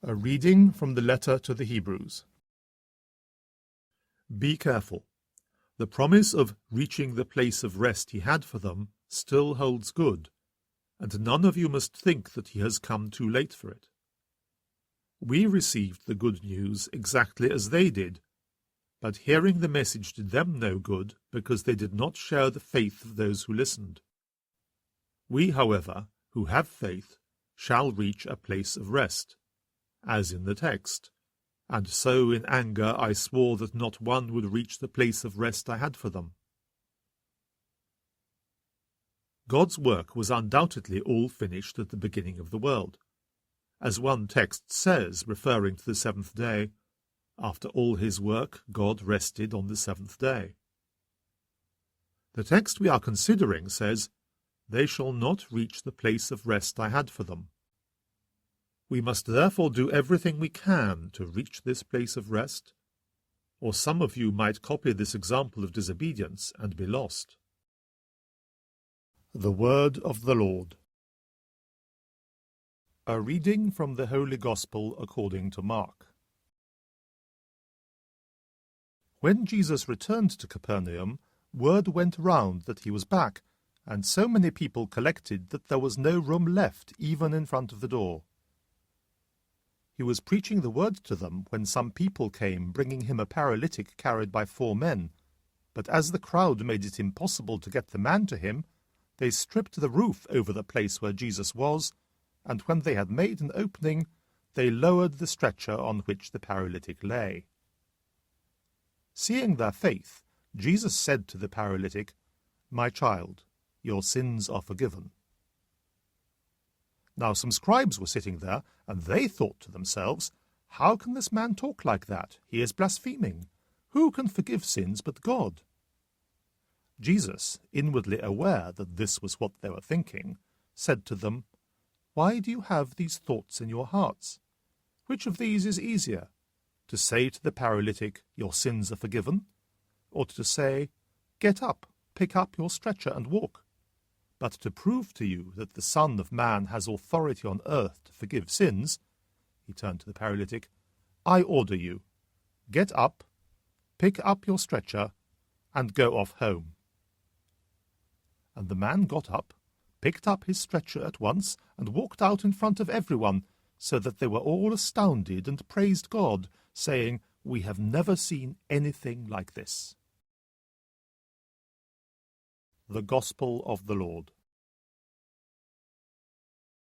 A reading from the letter to the Hebrews. Be careful. The promise of reaching the place of rest he had for them still holds good, and none of you must think that he has come too late for it. We received the good news exactly as they did, but hearing the message did them no good because they did not share the faith of those who listened. We, however, who have faith, shall reach a place of rest, as in the text, "And so in anger I swore that not one would reach the place of rest I had for them." God's work was undoubtedly all finished at the beginning of the world. As one text says, referring to the seventh day, "After all his work, God rested on the seventh day." The text we are considering says, "They shall not reach the place of rest I had for them." We must therefore do everything we can to reach this place of rest, or some of you might copy this example of disobedience and be lost. The Word of the Lord. A reading from the Holy Gospel according to Mark. When Jesus returned to Capernaum, word went round that he was back, and so many people collected that there was no room left even in front of the door. He was preaching the word to them when some people came, bringing him a paralytic carried by 4 men. But as the crowd made it impossible to get the man to him, they stripped the roof over the place where Jesus was, and when they had made an opening, they lowered the stretcher on which the paralytic lay. Seeing their faith, Jesus said to the paralytic, "My child, your sins are forgiven." Now some scribes were sitting there, and they thought to themselves, "How can this man talk like that? He is blaspheming. Who can forgive sins but God?" Jesus, inwardly aware that this was what they were thinking, said to them, "Why do you have these thoughts in your hearts? Which of these is easier, to say to the paralytic, 'Your sins are forgiven,' or to say, 'Get up, pick up your stretcher and walk'? But to prove to you that the Son of Man has authority on earth to forgive sins," he turned to the paralytic, "I order you, get up, pick up your stretcher, and go off home." And the man got up, picked up his stretcher at once, and walked out in front of everyone, so that they were all astounded and praised God, saying, "We have never seen anything like this." The Gospel of the Lord.